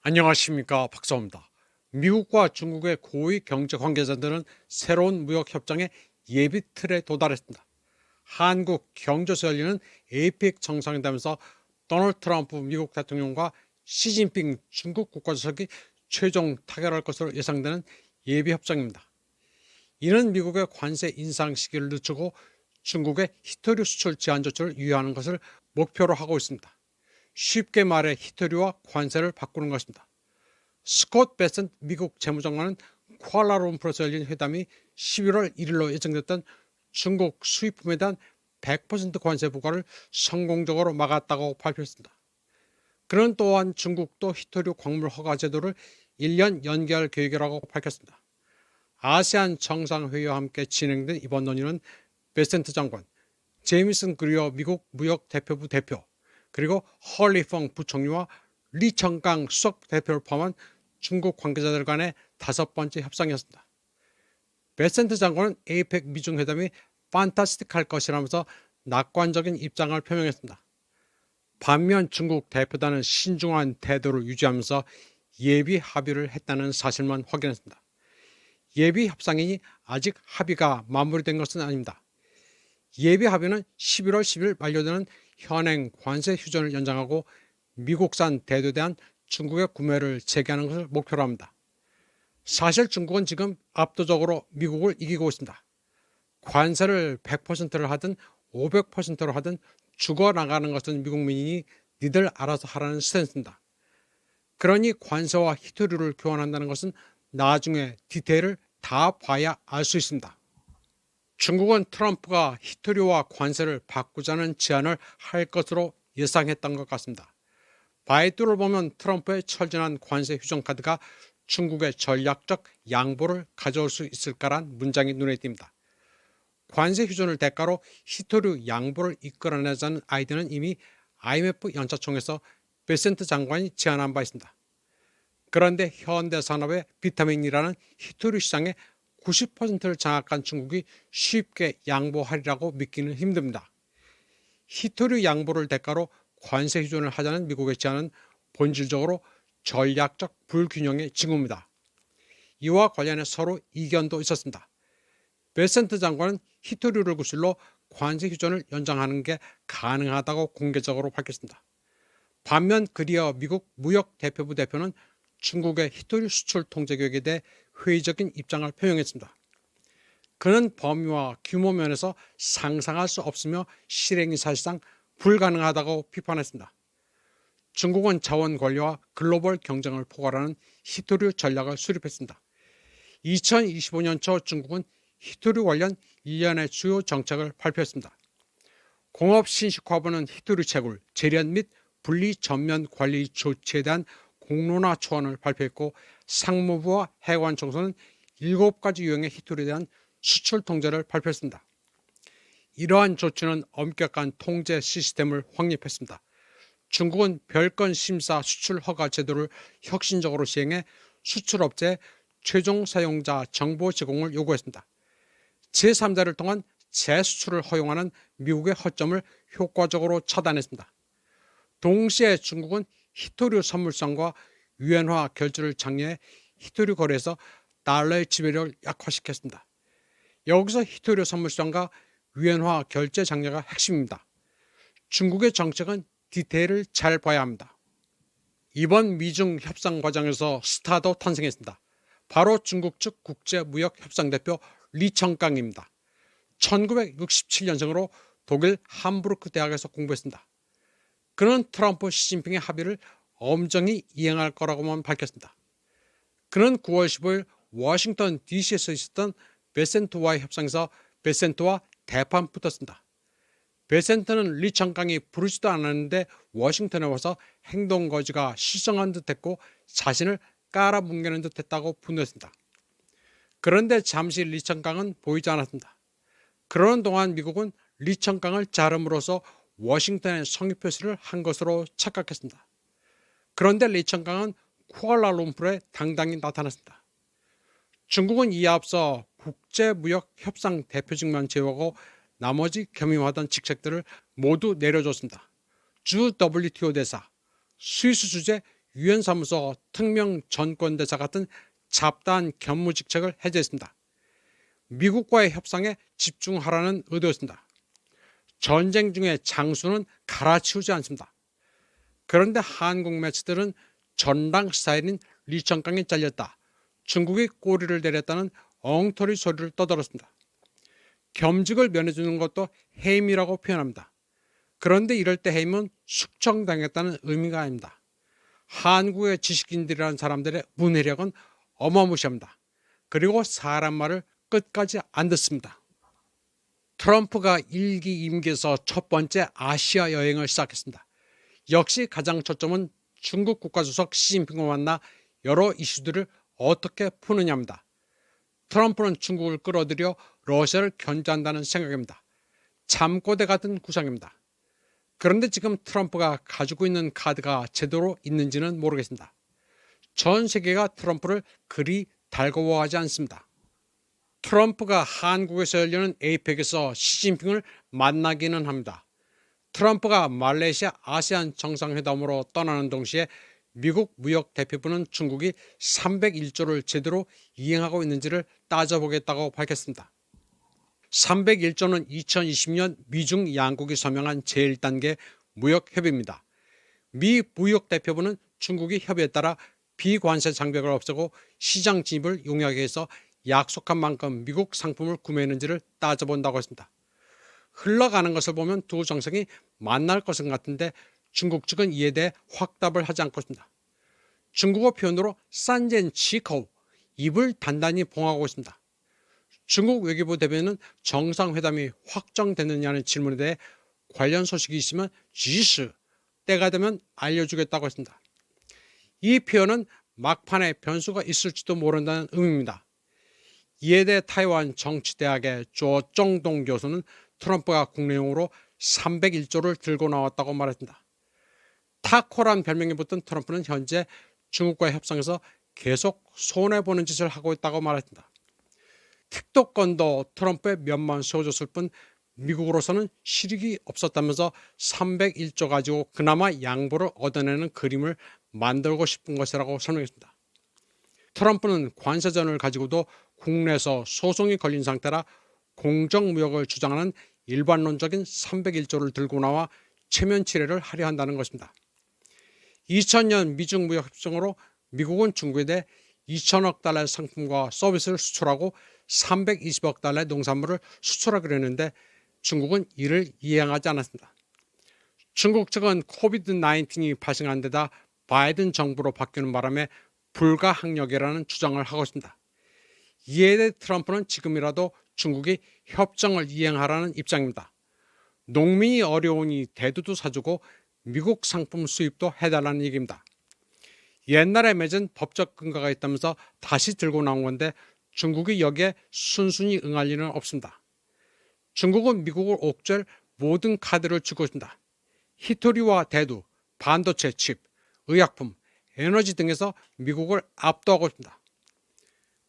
안녕하십니까, 박사입니다. 미국과 중국의 고위 경제 관계자들은 새로운 무역 협정의 예비 틀에 도달했습니다. 한국 경제에서 열리는 APEC 정상회담에서 도널드 트럼프 미국 대통령과 시진핑 중국 국가주석이 최종 타결할 것으로 예상되는 예비 협정입니다. 이는 미국의 관세 인상 시기를 늦추고 중국의 히토류 수출 제한 조치를 유예하는 것을 목표로 하고 있습니다. 쉽게 말해 히토류와 관세를 바꾸는 것입니다. 스콧 베센트 미국 재무장관은 쿠알라룸푸르에서 열린 회담이 11월 1일로 예정됐던 중국 수입품에 대한 100% 관세 부과를 성공적으로 막았다고 발표했습니다. 그는 또한 중국도 히토류 광물 허가 제도를 1년 연기할 계획이라고 밝혔습니다. 아세안 정상회의와 함께 진행된 이번 논의는 베센트 장관, 제이미슨 그리어 미국 무역대표부 대표, 그리고 헐리펑 부총리와 리청강 수석 대표를 포함한 중국 관계자들 간의 5번째 협상이었습니다. 베센트 장관은 에이펙 미중 회담이 판타스틱할 것이라면서 낙관적인 입장을 표명했습니다. 반면 중국 대표단은 신중한 태도를 유지하면서 예비 합의를 했다는 사실만 확인했습니다. 예비 협상이니 아직 합의가 마무리된 것은 아닙니다. 예비 합의는 11월 10일 만료되는 현행 관세 휴전을 연장하고 미국산 대두에 대한 중국의 구매를 재개하는 것을 목표로 합니다. 사실 중국은 지금 압도적으로 미국을 이기고 있습니다. 관세를 100%를 하든 500%로 하든 죽어나가는 것은 미국민이 니들 알아서 하라는 스탠스입니다. 그러니 관세와 히토류를 교환한다는 것은 나중에 디테일을 다 봐야 알 수 있습니다. 중국은 트럼프가 히토류와 관세를 바꾸자는 제안을 할 것으로 예상했던 것 같습니다. 바이두를 보면 트럼프의 철저한 관세 휴전 카드가 중국의 전략적 양보를 가져올 수 있을까란 문장이 눈에 띕니다. 관세 휴전을 대가로 히토류 양보를 이끌어내자는 아이디어는 이미 IMF 연차총회에서 베센트 장관이 제안한 바 있습니다. 그런데 현대산업의 비타민이라는 히토류 시장의 90%를 장악한 중국이 쉽게 양보하리라고 믿기는 힘듭니다. 히토류 양보를 대가로 관세 휴전을 하자는 미국의 제안은 본질적으로 전략적 불균형의 징후입니다. 이와 관련해 서로 이견도 있었습니다. 베센트 장관은 히토류를 구실로 관세 휴전을 연장하는 게 가능하다고 공개적으로 밝혔습니다. 반면 그리어 미국 무역대표부 대표는 중국의 히토류 수출 통제 계획에 대해 회의적인 입장을 표명했습니다. 그는 범위와 규모 면에서 상상할 수 없으며 실행이 사실상 불가능하다고 비판했습니다. 중국은 자원 관리와 글로벌 경쟁을 포괄하는 히토류 전략을 수립했습니다. 2025년 초 중국은 히토류 관련 일련의 주요 정책을 발표했습니다. 공업신식화부는 히토류 채굴, 재련 및 분리 전면 관리 조치에 대한 공론화 초안을 발표했고, 상무부와 해관청소는 7가지 유형의 히토류에 대한 수출 통제를 발표했습니다. 이러한 조치는 엄격한 통제 시스템을 확립했습니다. 중국은 별건 심사 수출 허가 제도를 혁신적으로 시행해 수출업체에 최종 사용자 정보 제공을 요구했습니다. 제3자를 통한 재수출을 허용하는 미국의 허점을 효과적으로 차단했습니다. 동시에 중국은 히토류 선물성과 유엔화 결제를 장려해 히토류 거래에서 달러의 지배력을 약화시켰습니다. 여기서 히토류 선물성과 유엔화 결제 장려가 핵심입니다. 중국의 정책은 디테일을 잘 봐야 합니다. 이번 미중 협상 과정에서 스타도 탄생했습니다. 바로 중국 측 국제무역협상대표 리청강입니다. 1967년생으로 독일 함부르크 대학에서 공부했습니다. 그는 트럼프 시진핑의 합의를 엄정히 이행할 거라고만 밝혔습니다. 그는 9월 15일 워싱턴 DC에서 있었던 베센트와의 협상에서 베센트와 대판 붙었습니다. 베센트는 리청강이 부르지도 않았는데 워싱턴에 와서 행동거지가 실성한 듯했고 자신을 깔아뭉개는 듯했다고 분노했습니다. 그런데 잠시 리청강은 보이지 않았습니다. 그러는 동안 미국은 리청강을 자름으로써 워싱턴에 성의 표시를 한 것으로 착각했습니다. 그런데 리청강은 쿠알라룸푸르에 당당히 나타났습니다. 중국은 이에 앞서 국제무역협상 대표직만 제외하고 나머지 겸임하던 직책들을 모두 내려줬습니다. 주 WTO 대사, 스위스 주재 유엔 사무소 특명 전권대사 같은 잡다한 견무직책을 해제했습니다. 미국과의 협상에 집중하라는 의도였습니다. 전쟁 중에 장수는 갈아치우지 않습니다. 그런데 한국 매체들은 전당 스타일인 리청강이 잘렸다, 중국이 꼬리를 내렸다는 엉터리 소리를 떠들었습니다. 겸직을 면해주는 것도 해임이라고 표현합니다. 그런데 이럴 때 해임은 숙청당했다는 의미가 아닙니다. 한국의 지식인들이라는 사람들의 문해력은 어마무시합니다. 그리고 사람 말을 끝까지 안 듣습니다. 트럼프가 1기 임기에서 첫 번째 아시아 여행을 시작했습니다. 역시 가장 초점은 중국 국가주석 시진핑과 만나 여러 이슈들을 어떻게 푸느냐입니다. 트럼프는 중국을 끌어들여 러시아를 견제한다는 생각입니다. 잠꼬대 같은 구상입니다. 그런데 지금 트럼프가 가지고 있는 카드가 제대로 있는지는 모르겠습니다. 전 세계가 트럼프를 그리 달궈워하지 않습니다. 트럼프가 한국에서 열리는 에이펙에서 시진핑을 만나기는 합니다. 트럼프가 말레이시아 아세안 정상회담으로 떠나는 동시에 미국 무역대표부는 중국이 301조를 제대로 이행하고 있는지를 따져보겠다고 밝혔습니다. 301조는 2020년 미중 양국이 서명한 제1단계 무역협의입니다. 미 무역대표부는 중국이 협의에 따라 비관세 장벽을 없애고 시장 진입을 용이하게 해서 약속한 만큼 미국 상품을 구매했는지를 따져본다고 했습니다. 흘러가는 것을 보면 두 정상이 만날 것은 같은데 중국 측은 이에 대해 확답을 하지 않고 있습니다. 중국어 표현으로 산젠치커우, 입을 단단히 봉하고 있습니다. 중국 외교부 대변인은 정상회담이 확정되느냐는 질문에 대해 관련 소식이 있으면 지시, 때가 되면 알려주겠다고 했습니다. 이 표현은 막판에 변수가 있을지도 모른다는 의미입니다. 이에 대해 타이완 정치대학의 조정동 교수는 트럼프가 국내용으로 301조를 들고 나왔다고 말했습니다. 타코란 별명이 붙은 트럼프는 현재 중국과의 협상에서 계속 손해보는 짓을 하고 있다고 말했습니다. 특도권도 트럼프의 면만 세워줬을 뿐 미국으로서는 실익이 없었다면서 301조 가지고 그나마 양보를 얻어내는 그림을 만들고 싶은 것이라고 설명했습니다. 트럼프는 관세전을 가지고도 국내에서 소송이 걸린 상태라 공정무역을 주장하는 일반론적인 301조를 들고 나와 체면 치레를 하려 한다는 것입니다. 2000년 미중 무역 협정으로 미국은 중국에 대해 2천억 달러의 상품과 서비스를 수출하고 320억 달러의 농산물을 수출하기로 했는데 중국은 이를 이행하지 않았습니다. 중국 측은 코비드-19이 발생한 데다 바이든 정부로 바뀌는 바람에 불가항력이라는 주장을 하고 있습니다. 이에 대해 트럼프는 지금이라도 중국이 협정을 이행하라는 입장입니다. 농민이 어려우니 대두도 사주고 미국 상품 수입도 해달라는 얘기입니다. 옛날에 맺은 법적 근거가 있다면서 다시 들고 나온 건데 중국이 여기에 순순히 응할 리는 없습니다. 중국은 미국을 옥죄할 모든 카드를 쥐고 있습니다. 히토리와 대두, 반도체 칩, 의약품, 에너지 등에서 미국을 압도하고 있습니다.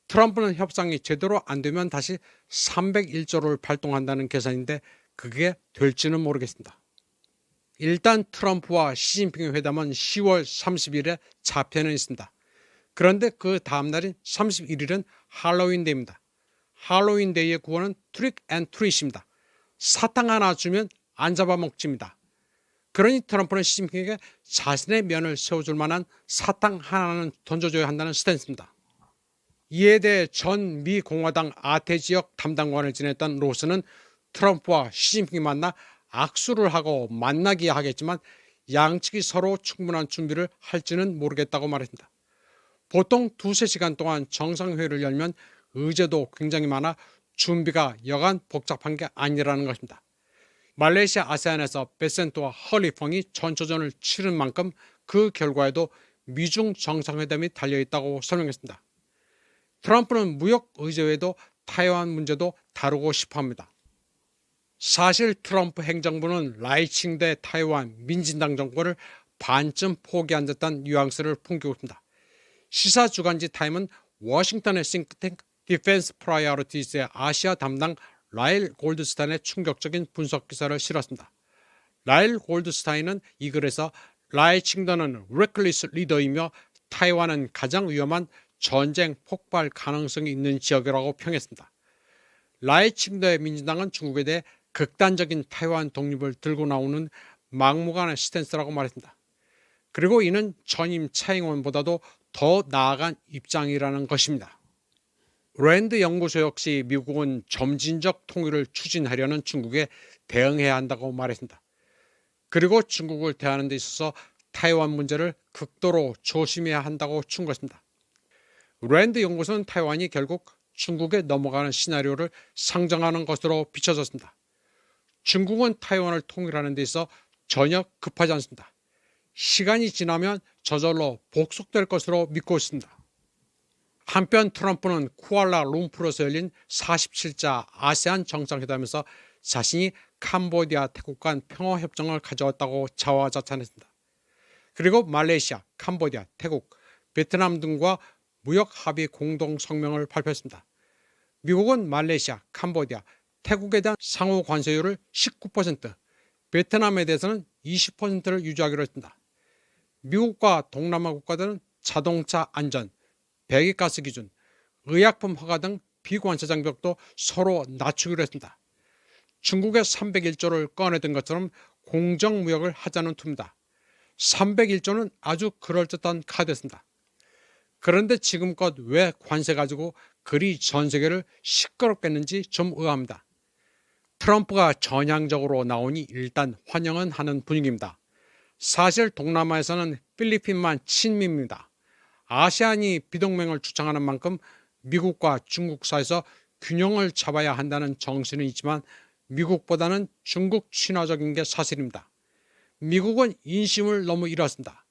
트럼프는 협상이 제대로 안 되면 다시 301조를 발동한다는 계산인데 그게 될지는 모르겠습니다. 일단 트럼프와 시진핑의 회담은 10월 30일에 잡혀는 있습니다. 그런데 그 다음 날인 31일은 할로윈데이입니다. 할로윈데이의 구호는 트릭 앤 트릿입니다. 사탕 하나 주면 안 잡아먹지입니다. 그러니 트럼프는 시진핑에게 자신의 면을 세워줄 만한 사탕 하나는 던져줘야 한다는 스탠스입니다. 이에 대해 전 미 공화당 아태 지역 담당관을 지냈던 로스는 트럼프와 시진핑이 만나 악수를 하고 만나기야 하겠지만 양측이 서로 충분한 준비를 할지는 모르겠다고 말했습니다. 보통 2~3시간 동안 정상회의를 열면 의제도 굉장히 많아 준비가 여간 복잡한 게 아니라는 것입니다. 말레이시아 아세안에서 베센토와 허리펑이 전초전을 치른 만큼 그 결과에도 미중 정상회담이 달려있다고 설명했습니다. 트럼프는 무역 의제 외에도 타이완 문제도 다루고 싶어합니다. 사실 트럼프 행정부는 라이칭대 타이완 민진당 정권을 반쯤 포기한 듯한 뉘앙스를 풍기고 있습니다. 시사주간지 타임은 워싱턴의 싱크탱크 디펜스 프라이어리티스의 아시아 담당 라일 골드스타인의 충격적인 분석 기사를 실었습니다. 라일 골드스타인은 이 글에서 라이칭더는 reckless 리더이며 타이완은 가장 위험한 전쟁 폭발 가능성이 있는 지역이라고 평했습니다. 라이칭더의 민주당은 중국에 대해 극단적인 타이완 독립을 들고 나오는 막무가내 스탠스라고 말했습니다. 그리고 이는 전임 차잉원보다도 더 나아간 입장이라는 것입니다. 랜드 연구소 역시 미국은 점진적 통일을 추진하려는 중국에 대응해야 한다고 말했습니다. 그리고 중국을 대하는 데 있어서 타이완 문제를 극도로 조심해야 한다고 충고했습니다. 랜드 연구소는 타이완이 결국 중국에 넘어가는 시나리오를 상정하는 것으로 비춰졌습니다. 중국은 타이완을 통일하는 데 있어 전혀 급하지 않습니다. 시간이 지나면 저절로 복속될 것으로 믿고 있습니다. 한편 트럼프는 쿠알라룸푸르에서 열린 47자 아세안 정상회담에서 자신이 캄보디아, 태국 간 평화협정을 가져왔다고 자화자찬했습니다. 그리고 말레이시아, 캄보디아, 태국, 베트남 등과 무역합의 공동성명을 발표했습니다. 미국은 말레이시아, 캄보디아, 태국에 대한 상호 관세율을 19%, 베트남에 대해서는 20%를 유지하기로 했습니다. 미국과 동남아 국가들은 자동차 안전, 배기가스 기준, 의약품 허가 등 비관세 장벽도 서로 낮추기로 했습니다. 중국의 301조를 꺼내든 것처럼 공정무역을 하자는 투입니다. 301조는 아주 그럴듯한 카드였습니다. 그런데 지금껏 왜 관세 가지고 그리 전 세계를 시끄럽게 했는지 좀 의아합니다. 트럼프가 전향적으로 나오니 일단 환영은 하는 분위기입니다. 사실 동남아에서는 필리핀만 친미입니다. 아세안이 비동맹을 주창하는 만큼 미국과 중국 사이에서 균형을 잡아야 한다는 정신은 있지만 미국보다는 중국 친화적인 게 사실입니다. 미국은 인심을 너무 잃었습니다.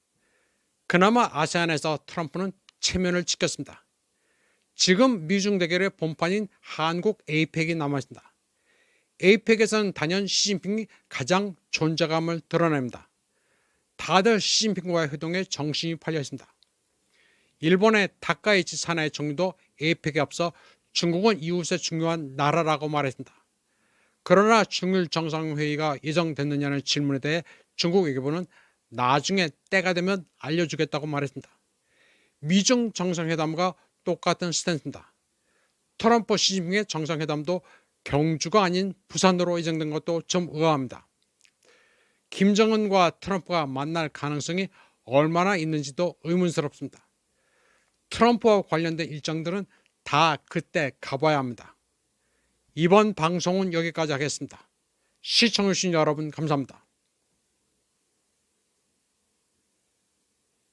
그나마 아세안에서 트럼프는 체면을 지켰습니다. 지금 미중 대결의 본판인 한국 에이펙이 남아있습니다. 에이펙에서는 단연 시진핑이 가장 존재감을 드러냅니다. 다들 시진핑과의 회동에 정신이 팔려 있습니다. 일본의 다카이치 사나이 총리도 에이펙에 앞서 중국은 이웃의 중요한 나라라고 말했습니다. 그러나 중일 정상회의가 예정됐느냐는 질문에 대해 중국 외교부는 나중에 때가 되면 알려주겠다고 말했습니다. 미중 정상회담과 똑같은 스탠스입니다. 트럼프 시진핑의 정상회담도 경주가 아닌 부산으로 예정된 것도 좀 의아합니다. 김정은과 트럼프가 만날 가능성이 얼마나 있는지도 의문스럽습니다. 트럼프와 관련된 일정들은 다 그때 가봐야 합니다. 이번 방송은 여기까지 하겠습니다. 시청해주신 여러분 감사합니다.